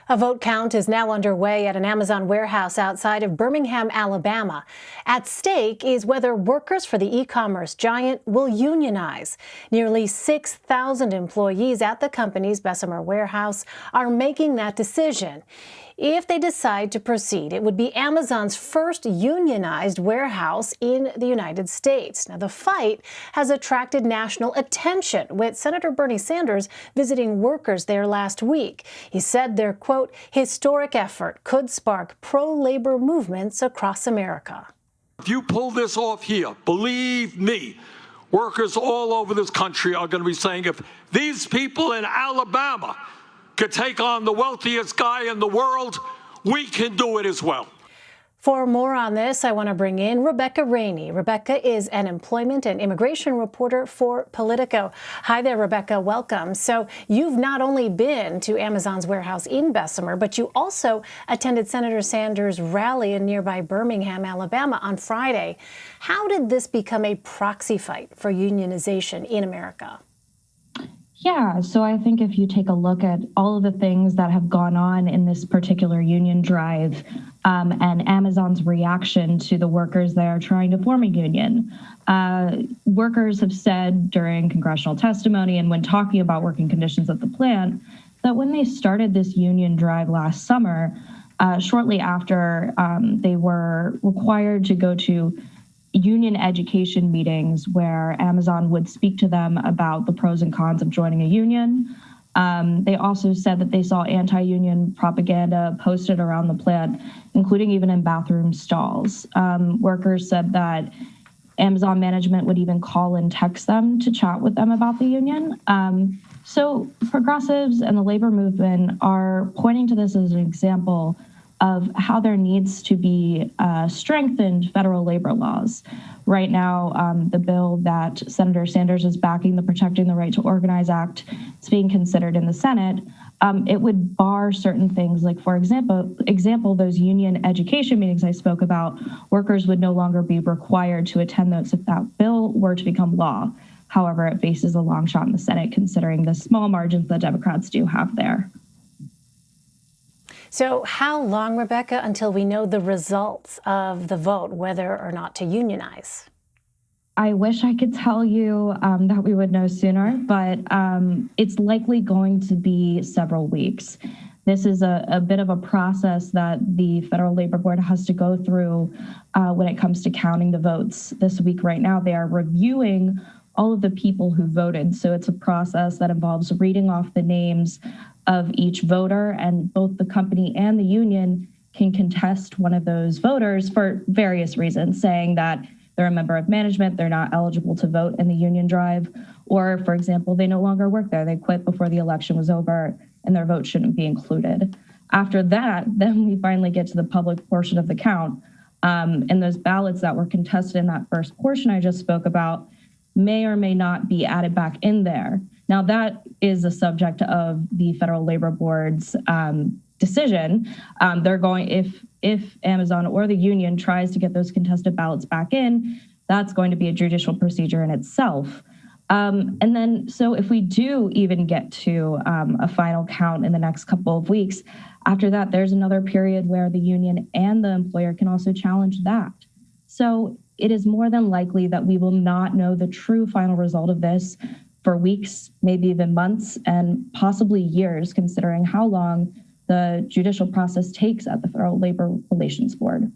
A vote count is now underway at an Amazon warehouse outside of Birmingham, Alabama. At stake is whether workers for the e-commerce giant will unionize. Nearly 6,000 employees at the company's Bessemer warehouse are making that decision. If they decide to proceed, it would be Amazon's first unionized warehouse in the United States. Now, the fight has attracted national attention, with Senator Bernie Sanders visiting workers there last week. He said their, quote, historic effort could spark pro-labor movements across America. If you pull this off here, believe me, workers all over this country are going to be saying, if these people in Alabama could take on the wealthiest guy in the world, we can do it as well. For more on this, I want to bring in Rebecca Rainey. Rebecca is an employment and immigration reporter for Politico. Hi there, Rebecca. Welcome. So you've not only been to Amazon's warehouse in Bessemer, but you also attended Senator Sanders' rally in nearby Birmingham, Alabama on Friday. How did this become a proxy fight for unionization in America? Yeah, so I think if you take a look at all of the things that have gone on in this particular union drive and Amazon's reaction to the workers there trying to form a union, workers have said during congressional testimony and when talking about working conditions at the plant that when they started this union drive last summer, shortly after they were required to go to union education meetings where Amazon would speak to them about the pros and cons of joining a union. They also said that they saw anti-union propaganda posted around the plant, including even in bathroom stalls. Workers said that Amazon management would even call and text them to chat with them about the union. So progressives and the labor movement are pointing to this as an example of how there needs to be strengthened federal labor laws. Right now, the bill that Senator Sanders is backing, the Protecting the Right to Organize Act, is being considered in the Senate. It would bar certain things, like, for example, those union education meetings I spoke about. Workers would no longer be required to attend those if that bill were to become law. However, it faces a long shot in the Senate, considering the small margins that Democrats do have there. So how long, Rebecca, until we know the results of the vote, whether or not to unionize? I wish I could tell you that we would know sooner, but it's likely going to be several weeks. This is a bit of a process that the Federal Labor Board has to go through when it comes to counting the votes. This week right now, they are reviewing all of the people who voted. So it's a process that involves reading off the names of each voter, and both the company and the union can contest one of those voters for various reasons, saying that they're a member of management, they're not eligible to vote in the union drive, or, for example, they no longer work there, they quit before the election was over, and their vote shouldn't be included. After that, then we finally get to the public portion of the count, and those ballots that were contested in that first portion I just spoke about may or may not be added back in there. Now, that is a subject of the Federal Labor Board's decision. They're going, if Amazon or the union tries to get those contested ballots back in, that's going to be a judicial procedure in itself. And then, so if we do even get to a final count in the next couple of weeks, after that, there's another period where the union and the employer can also challenge that. So it is more than likely that we will not know the true final result of this for weeks, maybe even months, and possibly years, considering how long the judicial process takes at the Federal Labor Relations Board.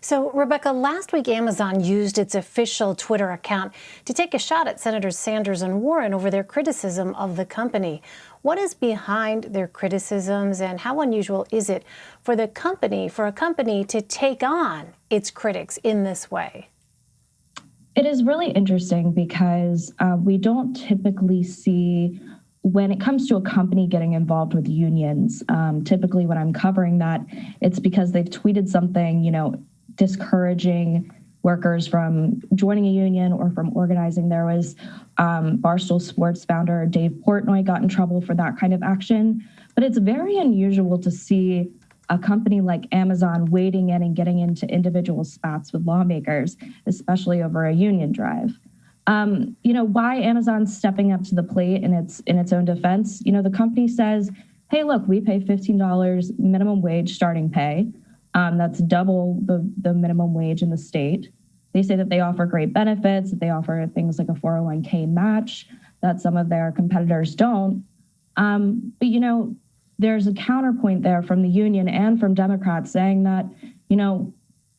So, Rebecca, last week Amazon used its official Twitter account to take a shot at Senators Sanders and Warren over their criticism of the company. What is behind their criticisms, and how unusual is it for a company to take on its critics in this way? It is really interesting because we don't typically see, when it comes to a company getting involved with unions, typically when I'm covering that, it's because they've tweeted something, discouraging workers from joining a union or from organizing. There was Barstool Sports founder Dave Portnoy got in trouble for that kind of action. But it's very unusual to see a company like Amazon wading in and getting into individual spats with lawmakers, especially over a union drive. Why Amazon's stepping up to the plate in its own defense? The company says hey, look, we pay $15 minimum wage starting pay. That's double the minimum wage in the state. They say that they offer great benefits, that they offer things like a 401k match that some of their competitors don't. But, there's a counterpoint there from the union and from Democrats saying that,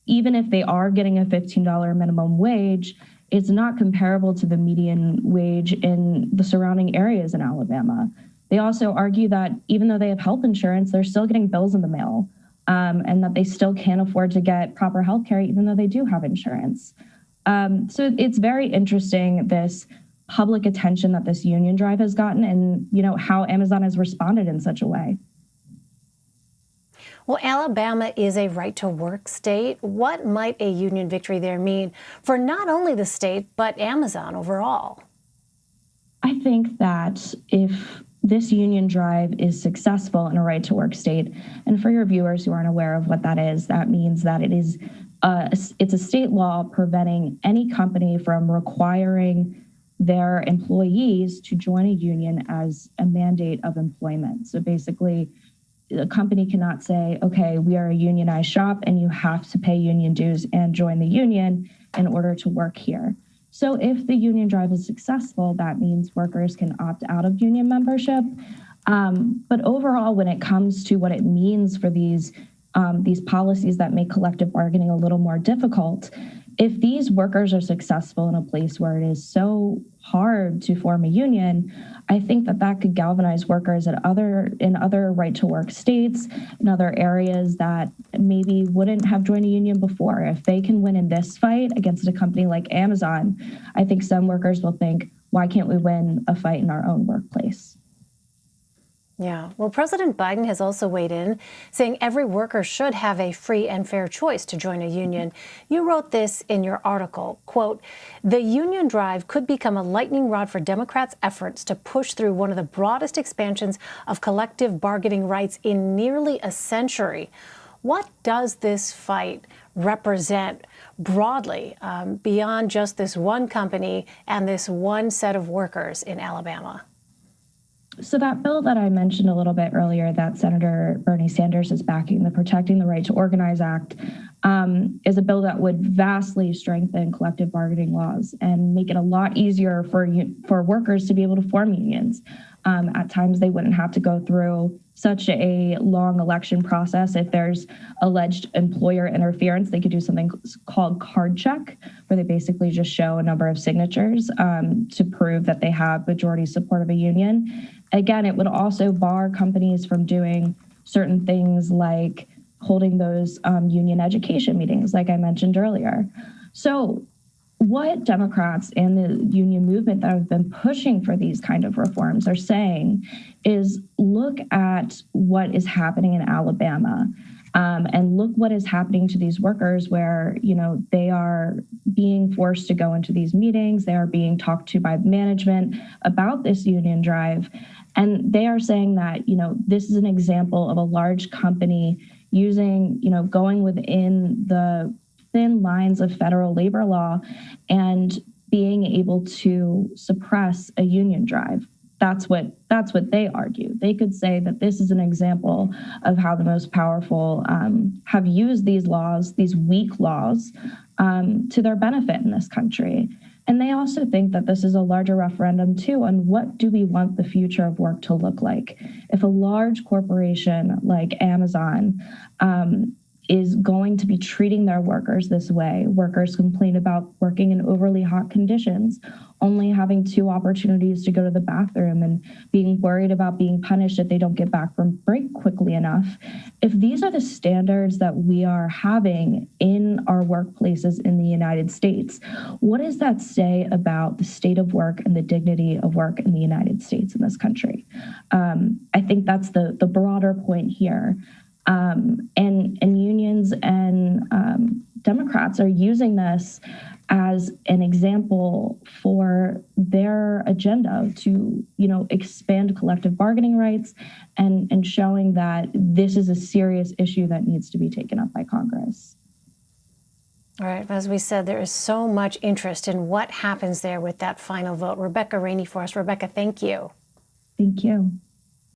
even if they are getting a $15 minimum wage, it's not comparable to the median wage in the surrounding areas in Alabama. They also argue that even though they have health insurance, they're still getting bills in the mail, and that they still can't afford to get proper health care, even though they do have insurance. So it's very interesting, this public attention that this union drive has gotten, and how Amazon has responded in such a way. Well, Alabama is a right-to-work state. What might a union victory there mean for not only the state, but Amazon overall? I think that if this union drive is successful in a right-to-work state, and for your viewers who aren't aware of what that is, that means that it's a state law preventing any company from requiring their employees to join a union as a mandate of employment. So basically, a company cannot say, okay, we are a unionized shop and you have to pay union dues and join the union in order to work here. So if the union drive is successful, that means workers can opt out of union membership. But overall, when it comes to what it means for these policies that make collective bargaining a little more difficult, if these workers are successful in a place where it is so hard to form a union, I think that could galvanize workers in other right-to-work states, in other areas that maybe wouldn't have joined a union before. If they can win in this fight against a company like Amazon, I think some workers will think, why can't we win a fight in our own workplace? Yeah, well, President Biden has also weighed in, saying every worker should have a free and fair choice to join a union. You wrote this in your article, quote, "The union drive could become a lightning rod for Democrats' efforts to push through one of the broadest expansions of collective bargaining rights in nearly a century." What does this fight represent broadly, beyond just this one company and this one set of workers in Alabama? So that bill that I mentioned a little bit earlier that Senator Bernie Sanders is backing, the Protecting the Right to Organize Act, is a bill that would vastly strengthen collective bargaining laws and make it a lot easier for workers to be able to form unions. At times, they wouldn't have to go through such a long election process. If there's alleged employer interference, they could do something called card check, where they basically just show a number of signatures to prove that they have majority support of a union. Again, it would also bar companies from doing certain things like holding those union education meetings, like I mentioned earlier. So what Democrats and the union movement that have been pushing for these kind of reforms are saying is look at what is happening in Alabama, and look what is happening to these workers where, they are being forced to go into these meetings. They are being talked to by management about this union drive. And they are saying that, this is an example of a large company using, going within the thin lines of federal labor law and being able to suppress a union drive. That's what they argue. They could say that this is an example of how the most powerful have used these laws, these weak laws, to their benefit in this country. And they also think that this is a larger referendum, too, on what do we want the future of work to look like? If a large corporation like Amazon is going to be treating their workers this way, workers complain about working in overly hot conditions, only having 2 opportunities to go to the bathroom and being worried about being punished if they don't get back from break quickly enough. If these are the standards that we are having in our workplaces in the United States, what does that say about the state of work and the dignity of work in the United States in this country? I think that's the broader point here. And unions and Democrats are using this as an example for their agenda to, expand collective bargaining rights and showing that this is a serious issue that needs to be taken up by Congress. All right. As we said, there is so much interest in what happens there with that final vote. Rebecca Rainey for us. Rebecca, thank you. Thank you.